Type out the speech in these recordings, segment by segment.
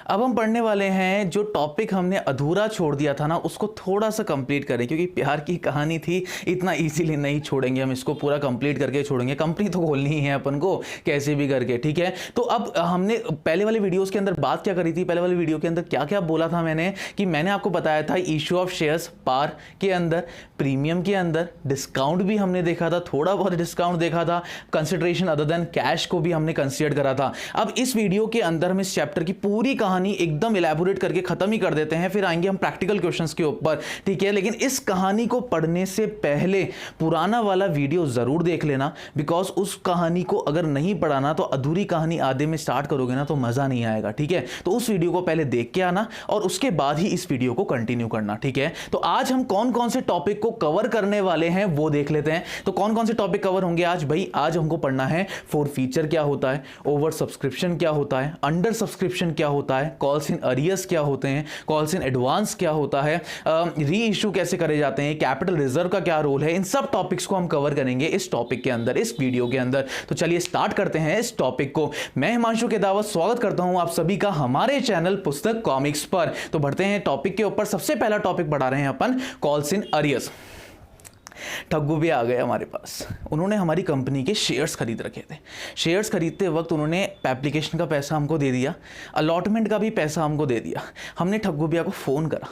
अब हम पढ़ने वाले हैं जो टॉपिक हमने अधूरा छोड़ दिया था ना, उसको थोड़ा सा कंप्लीट करें, क्योंकि प्यार की कहानी थी, इतना इजीली नहीं छोड़ेंगे हम इसको, पूरा कंप्लीट करके छोड़ेंगे। कंपनी तो खोलनी ही है अपन को कैसे भी करके, ठीक है। तो अब हमने पहले वाले वीडियोस के अंदर बात क्या करी थी, पहले वाले वीडियो के अंदर क्या क्या बोला था मैंने, कि मैंने आपको बताया था इशू ऑफ शेयर्स पार के अंदर, प्रीमियम के अंदर डिस्काउंट भी हमने देखा था, थोड़ा बहुत डिस्काउंट देखा था, कंसिडरेशन अदर देन कैश को भी हमने कंसीडर करा था। अब इस वीडियो के अंदर हम इस चैप्टर की पूरी कहानी एकदम इलैबोरेट करके खत्म ही कर देते हैं, फिर आएंगे हम प्रैक्टिकल क्वेश्चंस के ऊपर, ठीक है। लेकिन इस कहानी को पढ़ने से पहले पुराना वाला वीडियो जरूर देख लेना, बिकॉज उस कहानी को अगर नहीं पढ़ाना तो अधूरी कहानी आधे में स्टार्ट करोगे ना तो मजा नहीं आएगा, ठीक है। तो उस वीडियो को पहले देख के आना और उसके बाद ही इस वीडियो को कंटिन्यू करना, ठीक है। तो आज हम कौन कौन से टॉपिक को कवर करने वाले हैं वो देख लेते हैं। तो कौन कौन से टॉपिक कवर होंगे आज भाई? आज हमको पढ़ना है फोर फीचर क्या होता है, ओवर सब्सक्रिप्शन क्या होता है, अंडर सब्सक्रिप्शन क्या होता है, कॉल्स इन अरियर्स क्या होते हैं, कॉल्स इन एडवांस क्या होता है, री इशू कैसे करे जाते हैं, कैपिटल रिजर्व का क्या रोल है, इन सब टॉपिक्स को हम कवर करेंगे इस टॉपिक के अंदर, इस वीडियो के अंदर। तो चलिए स्टार्ट करते हैं इस टॉपिक को। मैं हिमांशु केदावत स्वागत करता हूं आप सभी का हमारे चैनल पुस्तक कॉमिक्स पर। तो बढ़ते हैं टॉपिक के ऊपर। सबसे पहला टॉपिक पढ़ा रहे हैं अपन, कॉल्स इन अरियर्स। ठग्गू भी आ गए हमारे पास। उन्होंने हमारी कंपनी के शेयर्स खरीद रखे थे। शेयर्स खरीदते वक्त उन्होंने एप्लीकेशन का पैसा हमको दे दिया, अलॉटमेंट का भी पैसा हमको दे दिया। हमने ठग्गू भैया को फ़ोन करा,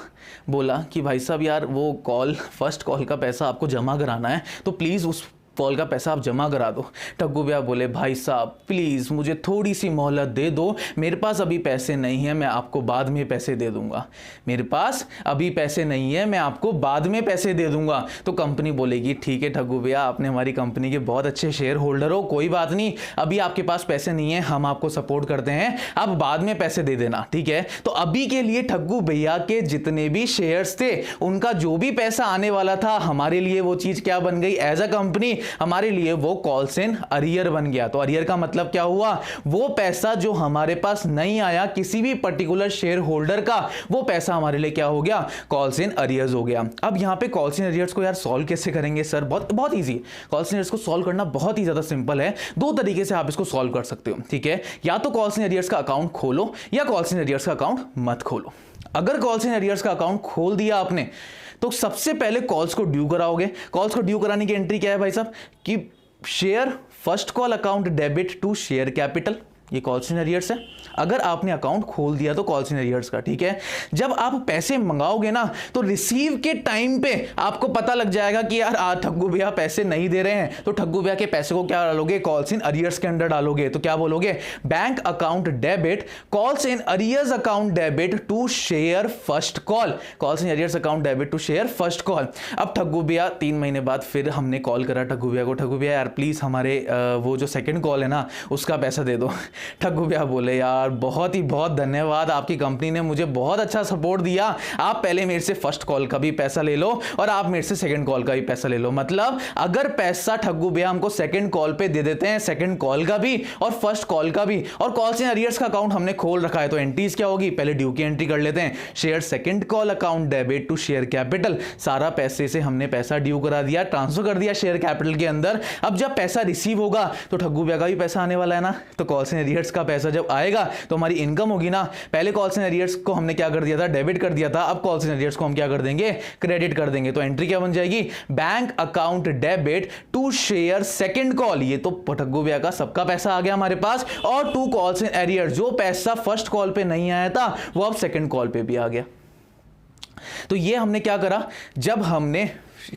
बोला कि भाई साहब यार वो फर्स्ट कॉल का पैसा आपको जमा कराना है, तो प्लीज़ उस कॉल का पैसा आप जमा करा दो। ठग्गू भैया बोले भाई साहब प्लीज़ मुझे थोड़ी सी मोहलत दे दो, मेरे पास अभी पैसे नहीं है, मैं आपको बाद में पैसे दे दूंगा। मेरे पास अभी पैसे नहीं है, मैं आपको बाद में पैसे दे दूंगा। तो कंपनी बोलेगी ठीक है ठग्गू भैया, आपने हमारी कंपनी के बहुत अच्छे शेयर होल्डर हो, कोई बात नहीं, अभी आपके पास पैसे नहीं है, हम आपको सपोर्ट करते हैं, आप बाद में पैसे दे देना, ठीक है। तो अभी के लिए ठग्गू भैया के जितने भी शेयर्स थे, उनका जो भी पैसा आने वाला था, हमारे लिए वो चीज़ क्या बन गई? एज अ कंपनी हमारे लिए वो कॉल्स इन अरियर बन गया। तो अरियर का मतलब क्या हुआ? वो पैसा जो हमारे पास नहीं आया किसी भी पर्टिकुलर शेयर होल्डर का, वो पैसा हमारे लिए क्या हो गया? कॉल्स इन अरियर्स हो गया। अब यहां पे कॉल्स इन अरियर्स को यार सॉल्व कैसे करेंगे सर? बहुत बहुत ईजी। कॉल्स इन अरियर्स को सॉल्व करना बहुत ही ज्यादा सिंपल है। दो तरीके से आप इसको सॉल्व कर सकते हो, ठीक है। या तो कॉल्स इन अरियर्स का अकाउंट खोलो या कॉल्स इन अरियर्स का अकाउंट मत खोलो। अगर कॉल्स इन अरियर्स का अकाउंट खोल दिया आपने तो सबसे पहले कॉल्स को ड्यू कराओगे। कॉल्स को ड्यू कराने की एंट्री क्या है भाई साहब? कि share first call account debit to share capital, ये कॉल्स इन अरियर्स है। अगर आपने अकाउंट खोल दिया तो कॉल्स इन अरियर्स का, ठीक है। जब आप पैसे मंगाओगे ना तो रिसीव के टाइम पे आपको पता लग जाएगा कि यार ठग्गू भैया पैसे नहीं दे रहे हैं, तो ठग्गू भैया के पैसे को क्या डालोगे? कॉल्स इन अरियर्स के अंदर डालोगे। तो क्या बोलोगे? Bank account debit calls in arrears account debit to share first call, calls in arrears account debit to share first call. अब ठग्गू भैया 3 महीने बाद फिर हमने कॉल करा ठग्गू भैया को, ठग्गू भैया यार प्लीज हमारे वो जो सेकंड कॉल है ना उसका पैसा दे दो। ठग्गू भैया बोले यार बहुत धन्यवाद, आपकी कंपनी ने मुझे बहुत अच्छा सपोर्ट दिया, आप पहले मेरे से फर्स्ट कॉल का भी पैसा ले लो और आप मेरे से सेकंड कॉल का भी पैसा ले लो। मतलब अगर पैसा ठग्गू भैया हमको सेकंड कॉल पे दे देते हैं, सेकंड कॉल का भी और फर्स्ट कॉल का भी, और कॉल्स इन अरियर्स का अकाउंट हमने खोल रखा है, तो एंट्रीज क्या होगी? पहले ड्यू की एंट्री कर लेते हैं। Share second call account debit to share capital, सारा पैसे से हमने पैसा ड्यू करा दिया, ट्रांसफर कर दिया शेयर कैपिटल के अंदर। अब जब पैसा रिसीव होगा तो ठग्गू भैया का भी पैसा आने वाला है ना, तो कॉल्स इन अरियर्स का पैसा जब आएगा तो हमारी इनकम होगी ना। पहले कॉल्स इन अरियर्स को हमने क्या कर दिया था? डेबिट कर दिया था। अब कॉल्स इन अरियर्स को हम क्या कर देंगे? क्रेडिट कर देंगे। तो एंट्री क्या बन जाएगी? Bank account debit to share second call, ये तो ठग्गू भैया का सबका पैसा आ गया हमारे पास, और टू कॉल्स इन अरियर्स, जो पैसा फर्स्ट कॉल पे नहीं आया था वो अब सेकंड कॉल पे भी आ गया। तो ये हमने क्या करा? जब हमने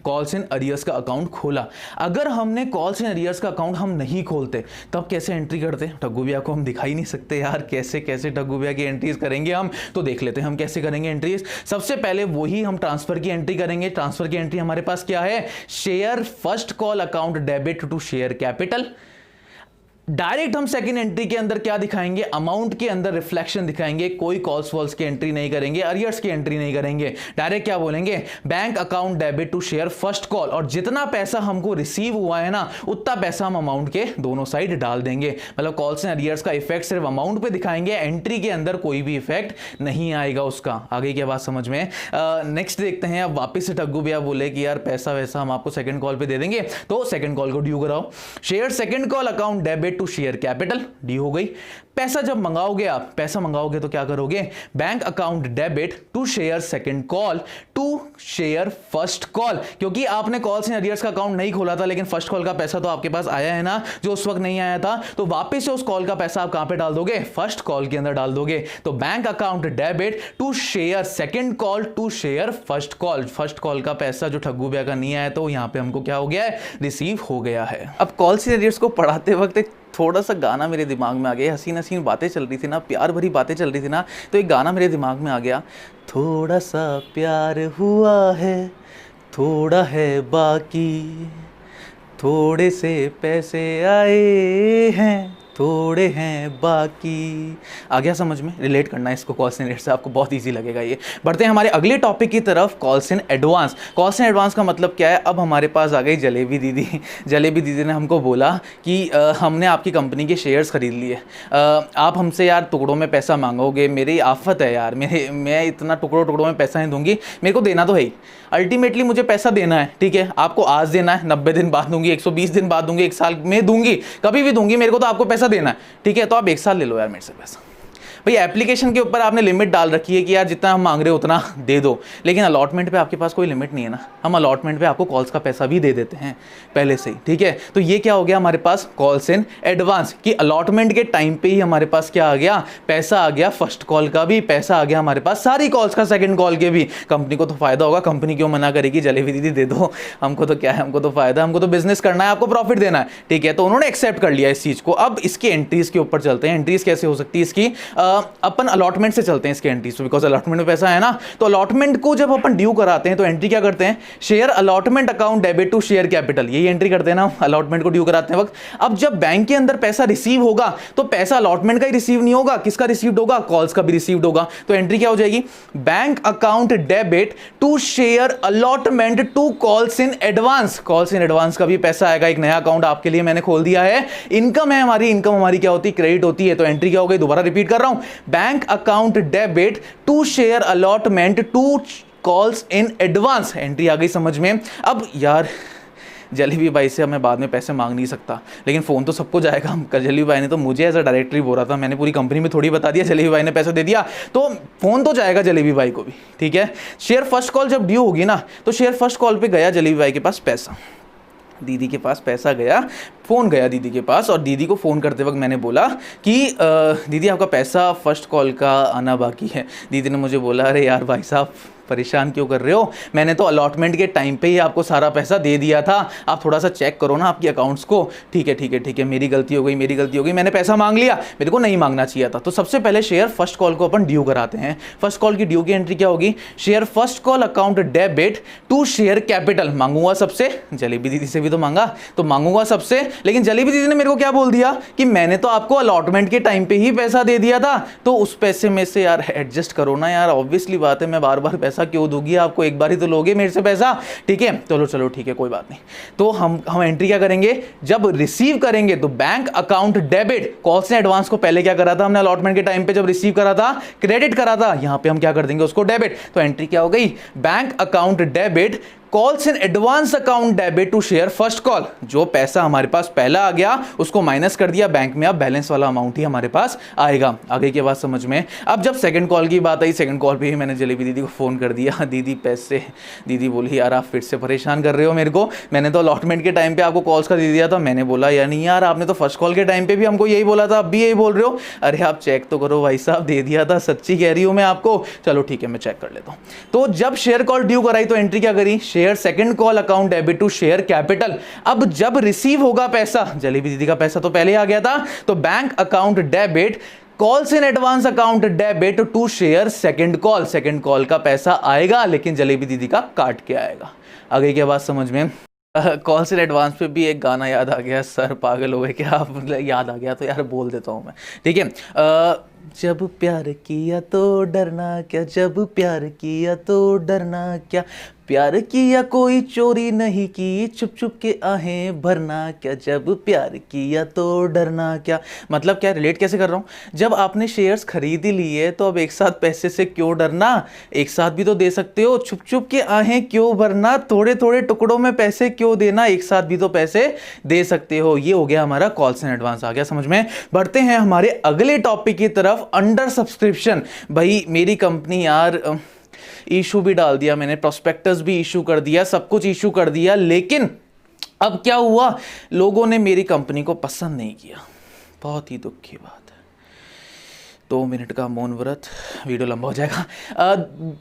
कॉल्स इन अरियर्स का अकाउंट खोला, अगर हमने कॉल्स इन अरियर्स का अकाउंट हम नहीं खोलते तब कैसे एंट्री करते? ठग्गू भैया को हम दिखा ही नहीं सकते यार, कैसे ठग्गू भैया की एंट्रीज करेंगे हम? तो देख लेते हैं हम कैसे करेंगे एंट्रीज। सबसे पहले वही हम ट्रांसफर की एंट्री करेंगे। ट्रांसफर की एंट्री हमारे पास क्या है? Share first call account debit to share capital. Direct हम सेकंड एंट्री के अंदर क्या दिखाएंगे? अमाउंट के अंदर रिफ्लेक्शन दिखाएंगे, कोई कॉल्स वॉल्स की एंट्री नहीं करेंगे, अरियर्स की एंट्री नहीं करेंगे। डायरेक्ट क्या बोलेंगे? Bank account debit to share first call, और जितना पैसा हमको रिसीव हुआ है ना उतना पैसा हम अमाउंट के दोनों साइड डाल देंगे। मतलब कॉल्स एंड अरियर्स का इफेक्ट सिर्फ अमाउंट पे दिखाएंगे, एंट्री के अंदर कोई भी इफेक्ट नहीं आएगा उसका। आगे की बात समझ में? नेक्स्ट देखते हैं। अब वापस से ठग्गू भैया बोले कि यार पैसा वैसा हम आपको सेकंड कॉल पे दे देंगे, तो सेकंड कॉल को ड्यू कराओ। Share second call account debit to share capital, डी हो गई। पैसा जब मंगाओगे आप, पैसा मंगाओगे तो क्या करोगे, bank account debit to share second call to share first call, क्योंकि आपने कॉल्स इन अरियर्स का अकाउंट नहीं खोला था, लेकिन फर्स्ट कॉल का पैसा तो आपके पास आया है ना, जो उस वक्त नहीं आया था, तो वापस से उस कॉल का पैसा आप कहां पे डाल दोगे, फर्स्ट कॉल के अंदर डाल दोगे। तो bank account debit to share second call to share first call, first call का पैसा जो ठग्गू भैया का नहीं आया तो यहां पे हमको क्या हो गया है, रिसीव हो गया है। अब कॉल्स इन अरियर्स को पढ़ाते वक्त एक थोड़ा सा गाना मेरे दिमाग में आ गया, हसीन हसीन बातें चल रही थी ना, प्यार भरी बातें चल रही थी ना, तो एक गाना मेरे दिमाग में आ गया, थोड़ा सा प्यार हुआ है, थोड़ा है बाकी, थोड़े से पैसे आए हैं, थोड़े हैं बाकी। आ गया समझ में, रिलेट करना है इसको कॉल्स इन एडवांस से, आपको बहुत इजी लगेगा ये। बढ़ते हैं हमारे अगले टॉपिक की तरफ, calls in advance. Calls in advance का मतलब क्या है, अब हमारे पास आ गई जलेबी दीदी। जलेबी दीदी ने हमको बोला कि हमने आपकी कंपनी के शेयर्स खरीद लिए, आप हमसे यार टुकड़ों में पैसा मांगोगे, मेरी आफत है यार, मैं इतना टुकड़ों में पैसा नहीं दूंगी, मेरे को देना तो है ही, अल्टीमेटली मुझे पैसा देना है, ठीक है, आपको आज देना है, 90 दिन बाद दूंगी, 120 दिन बाद दूंगी, 1 साल में दूंगी, कभी भी दूंगी, मेरे को तो आपको पैसा देना है, ठीक है, तो आप 1 साल ले लो यार मेरे से पैसा। भाई एप्लीकेशन के ऊपर आपने लिमिट डाल रखी है कि यार जितना हम मांग रहे हो उतना दे दो, लेकिन अलॉटमेंट पे आपके पास कोई लिमिट नहीं है ना, हम अलॉटमेंट पे आपको कॉल्स का पैसा भी दे देते हैं पहले से ही, ठीक है। तो ये क्या हो गया हमारे पास, कॉल्स इन एडवांस, कि अलॉटमेंट के टाइम पे ही हमारे पास क्या आ गया, पैसा आ गया, फर्स्ट कॉल का भी पैसा आ गया हमारे पास, सारी कॉल्स का, सेकंड कॉल के भी। कंपनी को तो फायदा होगा, कंपनी क्यों मना करेगी, जलेबी दीदी दे दो, हमको तो क्या है, हमको तो फायदा, हमको तो बिजनेस करना है, आपको प्रॉफिट देना है, ठीक है। तो उन्होंने एक्सेप्ट कर लिया इस चीज को। अब इसकी एंट्रीज के ऊपर चलते हैं, एंट्रीज कैसे हो सकती है इसकी, अपन अलॉटमेंट से चलते हैं इसके एंट्रीज, बिकॉज अलॉटमेंट में पैसा है ना, तो अलॉटमेंट को जब अपन ड्यू कराते हैं तो एंट्री क्या करते हैं, share allotment account debit to share capital, यही एंट्री करते हैं ना अलॉटमेंट को ड्यू कराते हैं वक्त। अब जब बैंक के अंदर पैसा रिसीव होगा तो पैसा अलॉटमेंट का ही रिसीव नहीं होगा, किसका रिसीव्ड होगा, कॉल्स का भी रिसीव्ड होगा। तो एंट्री क्या हो जाएगी, bank account debit to share allotment to calls in advance, calls in advance का भी पैसा आएगा, एक नया अकाउंट आपके लिए मैंने खोल दिया है, इनकम है हमारी, इनकम हमारी क्या होती है, क्रेडिट होती है। तो एंट्री क्या हो गई, दोबारा रिपीट कर रहा हूं, bank account debit to share allotment to calls in advance, entry आ गई समझ में। अब यार जलेबी भाई से मैं बाद में पैसे मांग नहीं सकता, लेकिन फ़ोन तो सबको जाएगा। जलेबी भाई ने तो मुझे एज अ डायरेक्टरी बोला था, मैंने पूरी कंपनी में थोड़ी बता दिया, जलेबी भाई ने पैसा दे दिया, तो फ़ोन तो जाएगा जलेबी भाई को भी, ठीक है। शेयर फर्स्ट कॉल जब ड्यू होगी ना, तो शेयर फर्स्ट कॉल पे गया जलेबी भाई के पास पैसा, दीदी के पास पैसा गया, फ़ोन गया दीदी के पास, और दीदी को फ़ोन करते वक्त मैंने बोला कि दीदी आपका पैसा फर्स्ट कॉल का आना बाकी है। दीदी ने मुझे बोला अरे यार भाई साहब परेशान क्यों कर रहे हो, मैंने तो अलॉटमेंट के टाइम पे ही आपको सारा पैसा दे दिया था, आप थोड़ा सा चेक करो ना आपकी अकाउंट्स को। ठीक है ठीक है ठीक है, मेरी गलती हो गई, मैंने पैसा मांग लिया, मेरे को नहीं मांगना चाहिए था। तो सबसे पहले शेयर फर्स्ट कॉल को अपन ड्यू कराते हैं। फर्स्ट कॉल की ड्यू की एंट्री क्या होगी, share first call account debit to share capital, मांगूंगा सबसे, जलेबी दीदी से भी तो मांगा, तो मांगूंगा सबसे, लेकिन जलेबी दीदी ने मेरे को क्या बोल दिया कि मैंने तो आपको अलॉटमेंट के टाइम पे ही पैसा दे दिया था, तो उस पैसे में से यार एडजस्ट करो ना यार, ऑब्वियसली बात है, मैं बार बार पैसा क्यों दूंगी आपको, एक बार ही तो लोगे मेरे से पैसा, ठीक है। चलो ठीक है कोई बात नहीं। तो हम एंट्री क्या करेंगे, जब रिसीव करेंगे तो bank account debit, calls in advance को पहले क्या करा था हमने, अलॉटमेंट के टाइम पे जब रिसीव करा था क्रेडिट करा था, यहां पे हम क्या कर देंगे उसको डेबिट। तो एंट्री क्या हो गई, bank account debit calls in advance account debit to share first call, जो पैसा हमारे पास पहला आ गया उसको माइनस कर दिया बैंक में, अब बैलेंस वाला अमाउंट ही हमारे पास आएगा। आगे की बात समझ में। अब जब सेकंड कॉल की बात आई, सेकंड कॉल पे ही मैंने जलेबी दीदी को फोन कर दिया, दीदी पैसे, दीदी बोली यार आप फिर से परेशान कर रहे हो मेरे को, मैंने तो अलॉटमेंट के टाइम पे आपको कॉल्स का दे दिया था। मैंने बोला यार नहीं यार, आपने तो फर्स्ट कॉल के टाइम पे भी हमको यही बोला था, अब भी यही बोल रहे हो। अरे आप चेक तो करो भाई साहब, दे दिया था, सच्ची कह रही हूँ मैं आपको। चलो ठीक है मैं चेक कर लेता हूँ। तो जब शेयर कॉल ड्यू कराई तो एंट्री क्या करी, share second call account debit to share capital. अब जब रिसीव होगा पैसा, जलेबी दीदी का पैसा तो पहले आ गया था, तो bank account debit calls in advance account debit to share second call, second call का पैसा आएगा, लेकिन जलेबी दीदी का काट के आएगा। आगे की बात समझ में। कॉल्स इन एडवांस पे भी एक गाना याद आ गया, सर पागल हो गए क्या, याद आ गया तो यार बोल देता हूँ मैं, ठीक है। जब प्यार किया तो डरना क्या, जब प्यार किया तो डरना क्या, प्यार किया कोई चोरी नहीं की, छुप छुप के आहें भरना क्या, जब प्यार किया तो डरना क्या। मतलब क्या, रिलेट कैसे कर रहा हूँ, जब आपने शेयर्स खरीद ही लिए तो अब एक साथ पैसे से क्यों डरना, एक साथ भी तो दे सकते हो, छुप छुप के आहें क्यों भरना, थोड़े थोड़े टुकड़ों में पैसे क्यों देना, एक साथ भी तो पैसे दे सकते हो। ये हो गया हमारा कॉल्स इन एडवांस, आ गया समझ में। बढ़ते हैं हमारे अगले टॉपिक की तरफ, अंडर सब्सक्रिप्शन। भाई मेरी कंपनी यार, इशू भी डाल दिया मैंने, प्रोस्पेक्टस भी इशू कर दिया, सब कुछ इशू कर दिया, लेकिन अब क्या हुआ, लोगों ने मेरी कंपनी को पसंद नहीं किया। बहुत ही दुख की बात है। 2 मिनट का मौन व्रत, वीडियो लंबा हो जाएगा।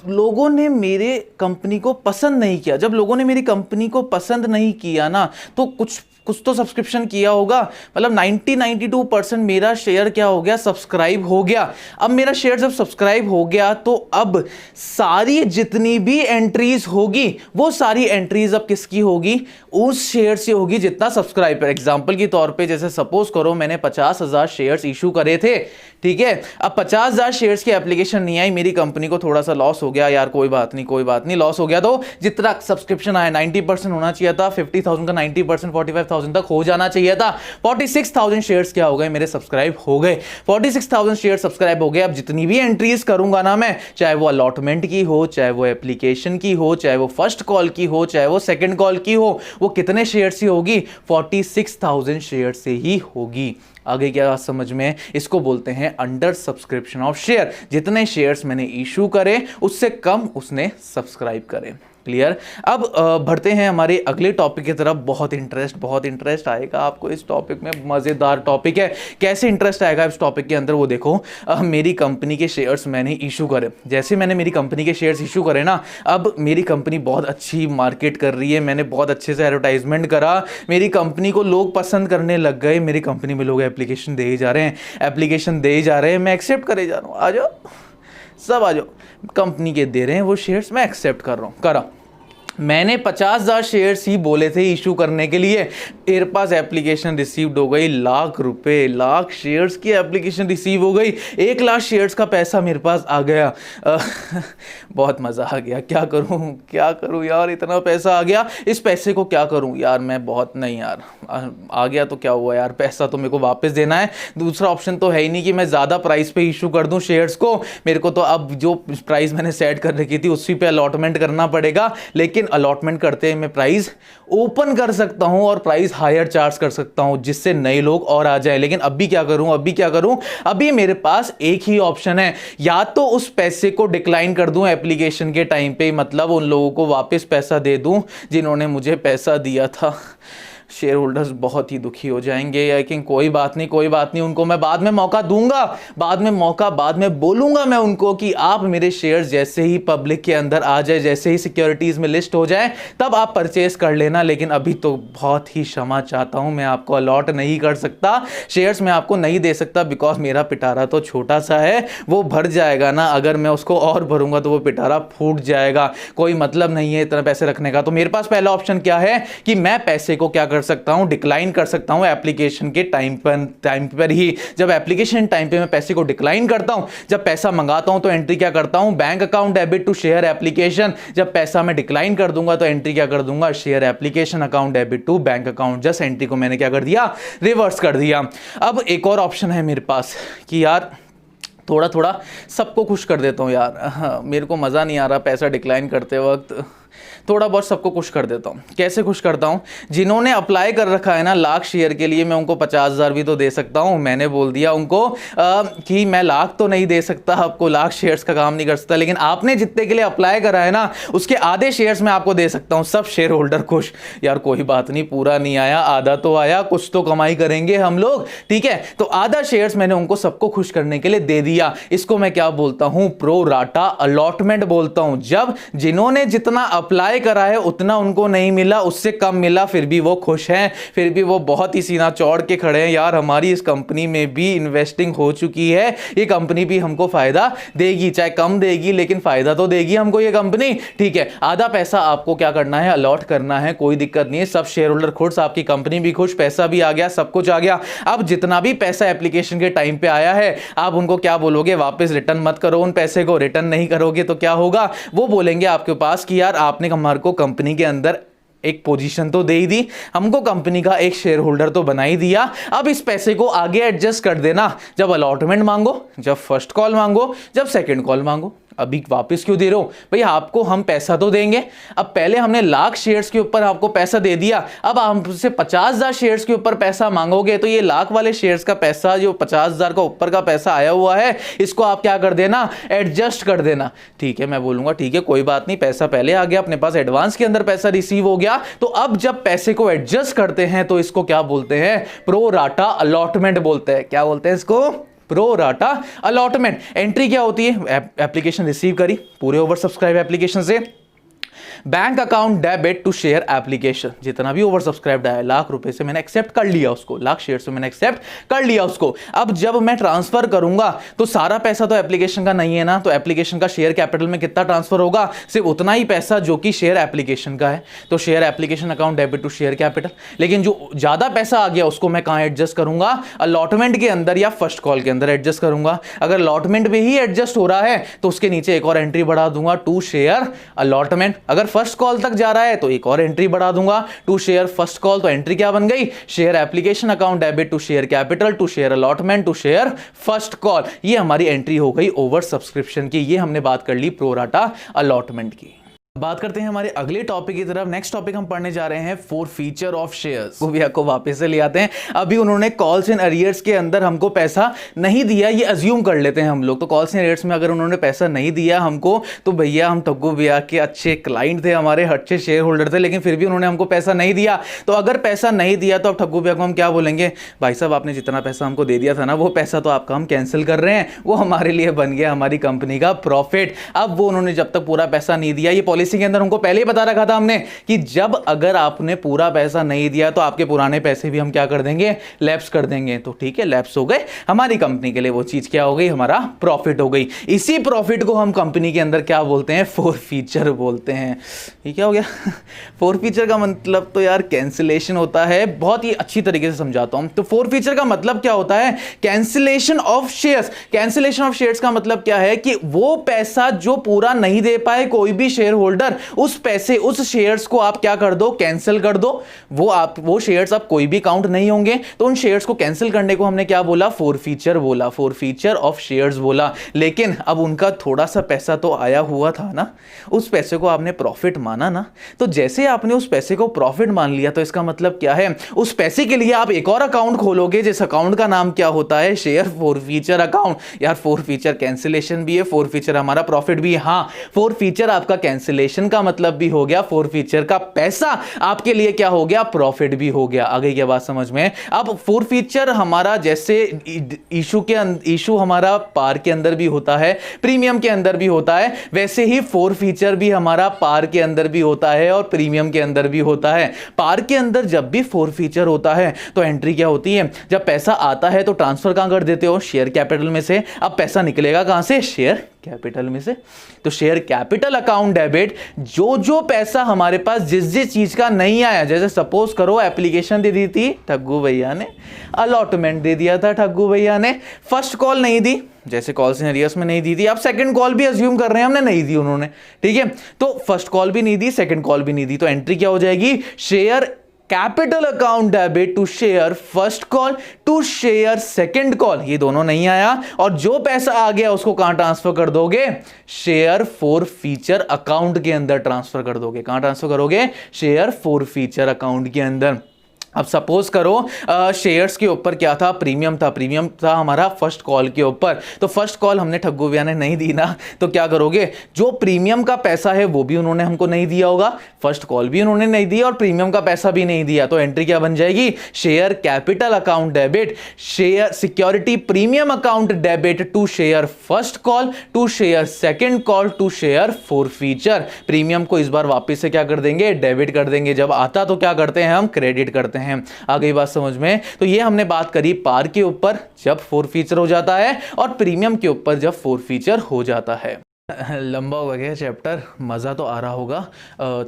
लोगों ने मेरे कंपनी को पसंद नहीं किया। जब लोगों ने मेरी कंपनी को पसंद नहीं किया ना, तो कुछ तो सब्सक्रिप्शन किया होगा। मतलब 92% मेरा शेयर क्या हो गया, सब्सक्राइब हो गया। अब मेरा शेयर जब सब्सक्राइब हो गया तो अब सारी जितनी भी एंट्रीज होगी, वो सारी एंट्रीज अब किसकी होगी, उस शेयर से होगी जितना सब्सक्राइब पर। एग्जांपल के तौर पे जैसे सपोज करो मैंने 50,000 शेयर्स इशू करे थे, ठीक है। अब 50,000 शेयर्स की एप्लीकेशन नहीं आई, मेरी कंपनी को थोड़ा सा लॉस हो गया, यार कोई बात नहीं, कोई बात नहीं, लॉस हो गया तो जितना सब्सक्रिप्शन आया 90% होना चाहिए था, 50,000 का 90% 45,000 तक हो जाना चाहिए था। 46,000 शेयर्स क्या हो गए मेरे, सब्सक्राइब हो गए। 46,000 शेयर सब्सक्राइब हो गए। अब जितनी भी एंट्रीज करूंगा ना मैं, चाहे वो अलॉटमेंट की हो, चाहे वो एप्लीकेशन की हो, चाहे वो फर्स्ट कॉल की हो, चाहे वो सेकंड कॉल की हो, वो कितने शेयर से होगी, 46,000 शेयर से ही होगी। आगे क्या समझ में, इसको बोलते हैं अंडर सब्सक्रिप्शन ऑफ शेयर। जितने शेयर्स मैंने इशू करे उससे कम उसने सब्सक्राइब करे। क्लियर। अब बढ़ते हैं हमारे अगले टॉपिक की तरफ। बहुत इंटरेस्ट आएगा आपको इस टॉपिक में, मजेदार टॉपिक है। कैसे इंटरेस्ट आएगा इस टॉपिक के अंदर, वो देखो। मेरी कंपनी के शेयर्स मैंने इशू करे, जैसे मैंने मेरी कंपनी के शेयर्स इशू करे ना, अब मेरी कंपनी बहुत अच्छी मार्केट कर रही है, मैंने बहुत अच्छे से एडवर्टाइजमेंट करा, मेरी कंपनी को लोग पसंद करने लग गए, मेरी कंपनी में लोग एप्लीकेशन दे ही जा रहे हैं, मैं एक्सेप्ट करे जा रहा हूँ, आ जाओ सब आ जाओ, कंपनी के दे रहे हैं वो शेयर्स, मैं एक्सेप्ट कर रहा हूँ, करा। मैंने 50,000 शेयर्स ही बोले थे इशू करने के लिए, मेरे पास एप्लीकेशन रिसीव्ड हो गई, लाख रुपए, लाख शेयर्स की एप्लीकेशन रिसीव हो गई, 1 लाख शेयर्स का पैसा मेरे पास आ गया। बहुत मज़ा आ गया। क्या करूं यार, इतना पैसा आ गया, इस पैसे को क्या करूं यार, मैं बहुत नहीं यार, आ गया तो क्या हुआ यार, पैसा तो मेरे को वापस देना है, दूसरा ऑप्शन तो है ही नहीं कि मैं ज़्यादा प्राइस पे इशू कर दूं शेयर्स को, मेरे को तो अब जो प्राइस मैंने सेट कर रखी थी उसी पे अलॉटमेंट करना पड़ेगा। लेकिन अलॉटमेंट करते हैं मैं प्राइस ओपन कर सकता हूं और प्राइस हायर चार्ज कर सकता हूं, जिससे नए लोग और आ जाए। लेकिन अभी क्या करूं, अभी मेरे पास एक ही ऑप्शन है, या तो उस पैसे को डिक्लाइन कर दूं एप्लीकेशन के टाइम पे, मतलब उन लोगों को वापस पैसा दे दूं जिन्होंने मुझे पैसा दिया था। शेयर होल्डर्स बहुत ही दुखी हो जाएंगे, लेकिन कोई बात नहीं, उनको मैं बाद में मौका दूंगा, बाद में बोलूंगा मैं उनको कि आप मेरे शेयर्स जैसे ही पब्लिक के अंदर आ जाए, जैसे ही सिक्योरिटीज में लिस्ट हो जाए, तब आप परचेस कर लेना। लेकिन अभी तो बहुत ही क्षमा चाहता हूं, मैं आपको अलॉट नहीं कर सकता, शेयर्स मैं आपको नहीं दे सकता, बिकॉज मेरा पिटारा तो छोटा सा है, वो भर जाएगा ना, अगर मैं उसको और भरूंगा तो वो पिटारा फूट जाएगा, कोई मतलब नहीं है इतना पैसे रखने का। तो मेरे पास पहला ऑप्शन क्या है कि मैं पैसे को क्या कर सकता हूं, डिक्लाइन कर सकता हूं एप्लीकेशन के टाइम पर ही। जब एप्लीकेशन टाइम पे मैं पैसे को डिक्लाइन करता हूं, जब पैसा मंगाता हूं तो एंट्री क्या करता हूं, bank account debit to share application. जब पैसा मैं डिक्लाइन कर दूंगा तो एंट्री क्या कर दूंगा, share application account debit to bank account. Just entry को मैंने क्या कर दिया, रिवर्स कर दिया। अब एक और ऑप्शन है मेरे पास कि यार थोड़ा सबको खुश कर देता हूं यार, मेरे को मजा नहीं आ रहा पैसा डिक्लाइन करते वक्त, थोड़ा बहुत सबको खुश कर देता हूँ। कैसे खुश करता हूँ, जिन्होंने अप्लाई कर रखा है ना लाख शेयर के लिए, मैं उनको 50,000 भी तो दे सकता हूँ। मैंने बोल दिया उनको कि मैं लाख तो नहीं दे सकता आपको, लाख शेयर्स का काम नहीं कर सकता, लेकिन आपने जितने के लिए अप्लाई करा है ना उसके आधे शेयर्स मैं आपको दे सकता हूँ। सब शेयर होल्डर खुश, यार कोई बात नहीं, पूरा नहीं आया, आधा तो आया, कुछ तो कमाई करेंगे हम लोग, ठीक है। तो आधा शेयर्स मैंने उनको सबको खुश करने के लिए दे दिया। इसको मैं क्या बोलता हूँ, प्रो राटा अलॉटमेंट बोलता हूँ। जब जिन्होंने जितना अप्लाई करा है उतना उनको नहीं मिला, उससे कम मिला, फिर भी वो खुश हैं, फिर भी वो बहुत ही सीना चौड़ के खड़े हैं, यार हमारी इस कंपनी में भी इन्वेस्टिंग हो चुकी है, ये कंपनी भी हमको फायदा देगी, चाहे कम देगी लेकिन फायदा तो देगी हमको ये कंपनी। ठीक है, आधा पैसा आपको क्या करना है, अलॉट करना है, कोई दिक्कत नहीं है, सब शेयर होल्डर खुश, आपकी कंपनी भी खुश, पैसा भी आ गया, सब कुछ आ गया। अब जितना भी पैसा एप्लीकेशन के टाइम पे आया है आप उनको क्या बोलोगे, वापस रिटर्न मत करो उन पैसे को, रिटर्न नहीं करोगे तो क्या होगा, वो बोलेंगे आपके पास कि यार आपने हमारे को कंपनी के अंदर एक पोजीशन तो दे ही दी, हमको कंपनी का एक शेयर होल्डर तो बना ही दिया, अब इस पैसे को आगे एडजस्ट कर देना, जब अलॉटमेंट मांगो, जब फर्स्ट कॉल मांगो, जब सेकंड कॉल मांगो। अभी वापस क्यों दे रहे हो भैया, आपको हम पैसा तो देंगे, अब पहले हमने लाख शेयर्स के ऊपर आपको पैसा दे दिया, अब हमसे 50,000 शेयर्स के ऊपर पैसा मांगोगे तो ये लाख वाले शेयर्स का पैसा, जो 50,000 का ऊपर का पैसा आया हुआ है, इसको आप क्या कर देना, एडजस्ट कर देना। ठीक है, मैं बोलूंगा ठीक है कोई बात नहीं, पैसा पहले आ गया अपने पास, एडवांस के अंदर पैसा रिसीव हो गया, तो अब जब पैसे को एडजस्ट करते हैं तो इसको क्या बोलते हैं, प्रो राटा अलॉटमेंट बोलते हैं। क्या बोलते हैं इसको, प्रो राटा अलॉटमेंट। एंट्री क्या होती है, एप्लीकेशन रिसीव करी, पूरे ओवर सब्सक्राइब एप्लीकेशन से, bank account debit to share application, जितना भी ओवर सब्सक्राइब आया, लाख रुपए से मैंने एक्सेप्ट कर लिया उसको, लाख शेयर से मैंने एक्सेप्ट कर लिया उसको। अब जब मैं ट्रांसफर करूंगा तो सारा पैसा तो एप्लीकेशन का नहीं है ना, तो एप्लीकेशन का शेयर कैपिटल में कितना ट्रांसफर होगा, सिर्फ उतना ही पैसा जो कि शेयर एप्लीकेशन का है, तो share application account debit to share capital. लेकिन जो ज्यादा पैसा आ गया उसको मैं कहां एडजस्ट करूंगा, अलॉटमेंट के अंदर या फर्स्ट कॉल के अंदर एडजस्ट करूंगा। अगर अलॉटमेंट में ही एडजस्ट हो रहा है तो उसके नीचे एक और एंट्री बढ़ा दूंगा, टू शेयर अलॉटमेंट। अगर फर्स्ट कॉल तक जा रहा है तो एक और एंट्री बढ़ा दूंगा, टू शेयर फर्स्ट कॉल, तो एंट्री क्या बन गई, share application account debit to share capital to share allotment to share first call. ये हमारी एंट्री हो गई ओवर सब्सक्रिप्शन की। ये हमने बात कर ली प्रो राटा अलॉटमेंट की। बात करते हैं हमारे अगले टॉपिक की तरफ। नेक्स्ट टॉपिक हम पढ़ने जा रहे हैं फोर फीचर ऑफ शेयर्स। वो भी आपको वापस से ले आते हैं। अभी उन्होंने कॉल्स एंड अरियर्स के अंदर हमको पैसा नहीं दिया, ये अज्यूम कर लेते हैं हम लोग। तो कॉल्स एंड अरियर्स में अगर उन्होंने पैसा नहीं दिया हमको तो भैया हम ठग्गू भैया के अच्छे क्लाइंट थे, हमारे अच्छे शेयर होल्डर थे, लेकिन फिर भी उन्होंने हमको पैसा नहीं दिया। तो अगर पैसा नहीं दिया तो अब ठग्गू भैया को हम क्या बोलेंगे, भाई साहब आपने जितना पैसा हमको दे दिया था ना, वो पैसा तो आपका हम कैंसिल कर रहे हैं, वो हमारे लिए बन गया हमारी कंपनी का प्रॉफिट। अब वो उन्होंने जब तक पूरा पैसा नहीं दिया, ये पॉलिसी के अंदर हमको पहले बता रखा था हमने कि जब अगर आपने पूरा पैसा नहीं दिया तो आपके पुराने पैसे भी हम क्या कर देंगे, लैप्स कर देंगे। तो ठीक है, लैप्स हो गए, हमारी कंपनी के लिए वो चीज क्या हो गई, हमारा प्रॉफिट हो गई। इसी प्रॉफिट को हम कंपनी के अंदर क्या बोलते हैं, फोर फीचर बोलते हैं। ये क्या हो गया फोर फीचर का मतलब तो यार कैंसिलेशन होता है। बहुत ही अच्छी तरीके से समझाता हूं। तो फोर फीचर का मतलब क्या होता है, cancellation of shares. Cancellation of shares का मतलब क्या है कि वो पैसा जो पूरा नहीं दे पाए कोई भी शेयर होल्डर, उस पैसे, उस शेयर्स को आप क्या कर दो, कैंसिल कर दो। वो शेयर्स अब कोई भी काउंट नहीं होंगे, तो उन शेयर्स को कैंसिल करने को हमने क्या बोला, फोर फीचर बोला, फोर फीचर ऑफ शेयर्स बोला। लेकिन अब उनका थोड़ा सा पैसा तो आया हुआ था ना, उस पैसे को आपने प्रॉफिट माना ना, तो जैसे आपने उस पैसे को प्रॉफिट मान लिया तो इसका मतलब क्या है, उस पैसे के लिए आप एक और अकाउंट खोलोगे, जिस अकाउंट का नाम क्या होता है, शेयर फोर फीचर अकाउंट। यार फोर फीचर कैंसिलेशन भी है, फोर फीचर हमारा प्रॉफिट भी है। हाँ, फोर फीचर आपका कैंसिलेशन का मतलब भी हो गया, फोर फीचर का पैसा आपके लिए क्या हो गया, प्रॉफिट भी हो गया। आ गई क्या बात समझ में। अब फोर फीचर हमारा जैसे इशू हमारा पार के अंदर भी होता है, प्रीमियम के अंदर भी होता है, वैसे ही फोर फीचर भी हमारा पार के अंदर भी होता है और प्रीमियम के अंदर भी होता है। पार के अंदर जब भी फोर फीचर होता है तो एंट्री क्या होती है, जब पैसा आता है तो ट्रांसफर कहां कर देते हो, शेयर कैपिटल में से। अब पैसा निकलेगा कहां से, शेयर कैपिटल में से। तो शेयर कैपिटल अकाउंट डेबिट, जो पैसा हमारे पास जिस चीज का नहीं आया, जैसे सपोज करो एप्लीकेशन दे दी थी ठग्गू भैया ने, अलॉटमेंट दे दिया था ठग्गू भैया ने, फर्स्ट कॉल नहीं दी, जैसे कॉल्स इन अरियर्स में नहीं दी थी, अब सेकंड कॉल भी अज्यूम कर रहे हैं हमने, नहीं दी उन्होंने, ठीक है। तो फर्स्ट कॉल भी नहीं दी, सेकंड कॉल भी नहीं दी, तो एंट्री क्या हो जाएगी, share capital account debit to share first call to share second call. ये दोनों नहीं आया और जो पैसा आ गया उसको कहां ट्रांसफर कर दोगे, शेयर फोर फीचर अकाउंट के अंदर ट्रांसफर कर दोगे। कहां ट्रांसफर करोगे, शेयर फोर फीचर अकाउंट के अंदर। अब सपोज करो शेयर्स के ऊपर क्या था, प्रीमियम था हमारा फर्स्ट कॉल के ऊपर। तो फर्स्ट कॉल हमने ठग्गू भैया ने नहीं दी ना, तो क्या करोगे, जो प्रीमियम का पैसा है वो भी उन्होंने हमको नहीं दिया होगा, फर्स्ट कॉल भी उन्होंने नहीं दिया और प्रीमियम का पैसा भी नहीं दिया। तो एंट्री क्या बन जाएगी, share capital account debit, share security premium account debit to share first call, to share second call, to share forfeiture. Premium को इस बार वापिस से क्या कर देंगे, डेबिट कर देंगे, जब आता तो क्या करते हैं हम, क्रेडिट करते हैं। आ गई बात समझ में। तो ये हमने बात करी पार के ऊपर जब फॉरफीचर हो जाता है और प्रीमियम के ऊपर जब फॉरफीचर हो जाता है। लंबा हो गया चैप्टर, मज़ा तो आ रहा होगा,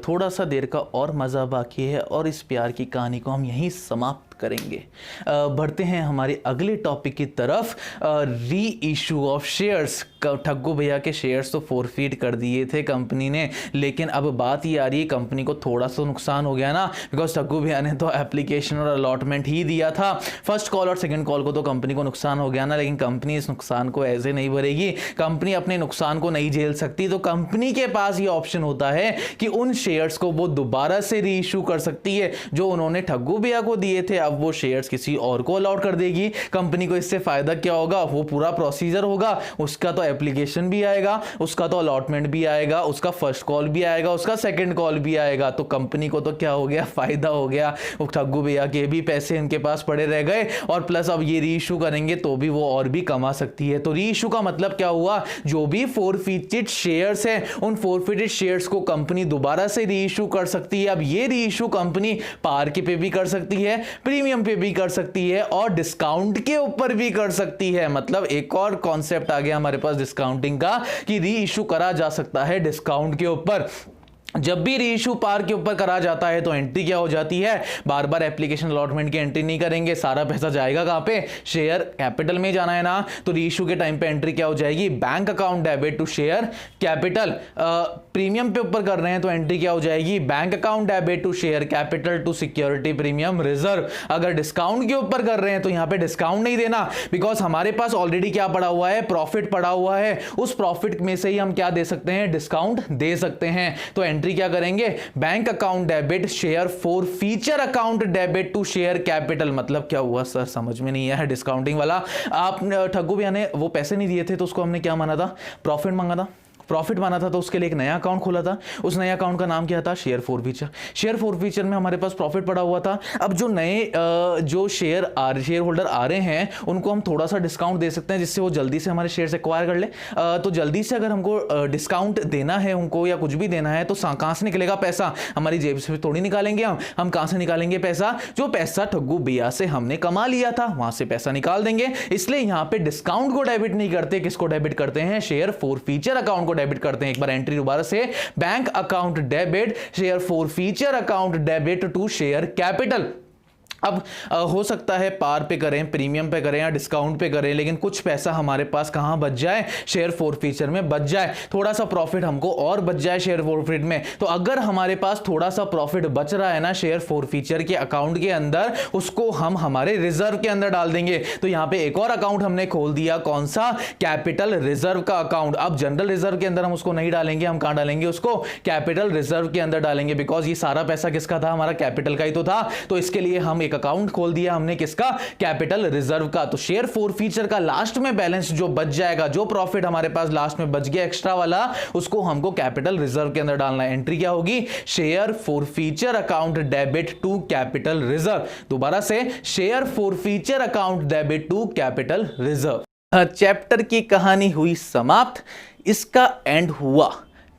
थोड़ा सा देर का और मज़ा बाकी है और इस प्यार की कहानी को हम यहीं समाप्त करेंगे। बढ़ते हैं हमारे अगले टॉपिक की तरफ, री इशू ऑफ शेयर्स। ठग्गू भैया के शेयर्स तो फॉरफीट कर दिए थे कंपनी ने, लेकिन अब बात ये आ रही है कंपनी को थोड़ा सा नुकसान हो गया ना, बिकॉज ठग्गू भैया ने तो एप्लीकेशन और अलॉटमेंट ही दिया था, फर्स्ट कॉल और सेकंड कॉल को तो कंपनी को नुकसान हो गया ना, लेकिन कंपनी इस नुकसान को ऐसे नहीं भरेगी, कंपनी अपने नुकसान को नहीं झेल सकती। तो कंपनी के पास ये ऑप्शन होता है कि उन शेयर्स को वो दोबारा से री इशू कर सकती है, जो उन्होंने ठग्गू भैया को दिए थे अब वो शेयर्स किसी और को अलॉट कर देगी। कंपनी को इससे फायदा क्या होगा, वो पूरा प्रोसीजर होगा, उसका तो एप्लीकेशन भी आएगा, उसका तो अलॉटमेंट भी आएगा, उसका फर्स्ट कॉल भी आएगा, उसका सेकंड कॉल भी आएगा। तो कंपनी को तो क्या हो गया, फायदा हो गया, वो ठग्गू भैया के भी पैसे इनके पास पड़े रह गए और प्लस अब ये री इशू करेंगे तो भी वो और भी कमा सकती है। तो री इशू का मतलब क्या हुआ, जो भी फॉरफीटेड शेयर्स हैं उन फॉरफीटेड शेयर्स को कंपनी दोबारा से री इशू कर सकती है। अब ये री इशू कंपनी पार के पे भी कर सकती है, प्रीमियम पे भी कर सकती है और डिस्काउंट के ऊपर भी कर सकती है। मतलब एक और कॉन्सेप्ट आ गया हमारे पास डिस्काउंटिंग का कि री इशू करा जा सकता है डिस्काउंट के ऊपर। जब भी री इशू पार के ऊपर करा जाता है तो एंट्री क्या हो जाती है, बार बार एप्लीकेशन अलॉटमेंट की एंट्री नहीं करेंगे, सारा पैसा जाएगा कहां पे, शेयर कैपिटल में जाना है ना। तो री इशू के टाइम पे एंट्री क्या हो जाएगी, bank account debit to share capital. Premium पे ऊपर कर रहे हैं तो एंट्री क्या हो जाएगी, bank account debit to share capital to security premium reserve. अगर डिस्काउंट के ऊपर कर रहे हैं तो यहां पे डिस्काउंट नहीं देना, बिकॉज हमारे पास ऑलरेडी क्या पड़ा हुआ है, प्रॉफिट पड़ा हुआ है, उस प्रॉफिट में से ही हम क्या दे सकते हैं, डिस्काउंट दे सकते हैं। तो एंट्री क्या करेंगे, bank account debit share forfeiture account debit to share capital. मतलब क्या हुआ सर, समझ में नहीं आया डिस्काउंटिंग वाला। आप ठग्गू भैया ने वो पैसे नहीं दिए थे तो उसको हमने क्या माना था, प्रॉफिट मांगा था, प्रॉफिट माना था, तो उसके लिए एक नया अकाउंट खोला था। उस नए अकाउंट का नाम क्या था, शेयर फॉरफीचर। शेयर फॉरफीचर में हमारे पास प्रॉफिट पड़ा हुआ था। अब जो नए जो शेयर होल्डर आ रहे हैं उनको हम थोड़ा सा डिस्काउंट दे सकते हैं जिससे वो जल्दी से हमारे शेयर एक्वायर कर ले। तो जल्दी से अगर हमको डिस्काउंट देना है उनको या कुछ भी देना है तो कहां से निकलेगा पैसा, हमारी जेब से थोड़ी निकालेंगे हम कहां से निकालेंगे पैसा, जो पैसा ठग्गू भैया से हमने कमा लिया था वहां से पैसा निकाल देंगे। इसलिए यहां पे डिस्काउंट को डेबिट नहीं करते, किसको डेबिट करते हैं, शेयर फॉरफीचर अकाउंट डेबिट करते हैं। एक बार एंट्री दोबारा से, bank account debit share forfeiture account debit to share capital. अब हो सकता है पार पे करें, प्रीमियम पे करें या डिस्काउंट पे करें, लेकिन कुछ पैसा हमारे पास कहां बच जाए, शेयर फॉरफीचर में बच जाए, थोड़ा सा प्रॉफिट हमको और बच जाए शेयर फॉरफीट में। तो अगर हमारे पास थोड़ा सा प्रॉफिट बच रहा है ना शेयर फॉरफीचर के अकाउंट के अंदर, उसको हम हमारे रिजर्व के अंदर डाल देंगे। तो यहां पे एक और अकाउंट हमने खोल दिया, कौन सा, कैपिटल रिजर्व का अकाउंट। अब जनरल रिजर्व के अंदर हम उसको नहीं डालेंगे, हम कहां डालेंगे उसको, कैपिटल रिजर्व के अंदर डालेंगे, बिकॉज ये सारा पैसा किसका था, हमारा कैपिटल का ही तो था। तो इसके लिए हम एक अकाउंट खोल दिया हमने, किसका, कैपिटल रिजर्व का। तो शेयर फॉरफीचर का लास्ट में बैलेंस जो बच जाएगा, जो प्रॉफिट हमारे पास लास्ट में बच गया एक्स्ट्रा वाला, उसको हमको कैपिटल रिजर्व के अंदर डालना है। एंट्री क्या होगी, share forfeiture account debit to capital reserve. दोबारा से, share forfeiture account debit to capital reserve. Chapter की कहानी हुई समाप्त, इसका एंड हुआ,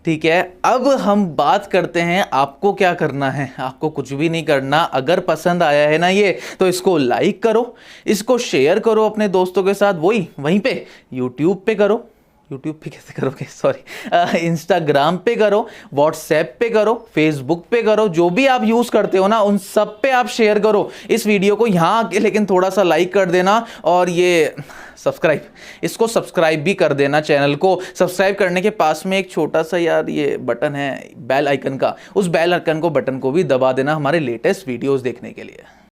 ठीक है। अब हम बात करते हैं आपको क्या करना है, आपको कुछ भी नहीं करना। अगर पसंद आया है ना ये, तो इसको लाइक करो, इसको शेयर करो अपने दोस्तों के साथ, वहीं पे यूट्यूब पे करो, यूट्यूब पे कैसे करोगे, सॉरी, इंस्टाग्राम पे करो, व्हाट्सएप पे करो, फेसबुक पे करो, जो भी आप यूज करते हो ना उन सब पे आप शेयर करो इस वीडियो को। यहाँ आके लेकिन थोड़ा सा लाइक कर देना और ये सब्सक्राइब, इसको सब्सक्राइब भी कर देना चैनल को। सब्सक्राइब करने के पास में एक छोटा सा यार ये बटन है बेल आइकन का, उस बेल आइकन को बटन को भी दबा देना हमारे लेटेस्ट वीडियोस देखने के लिए।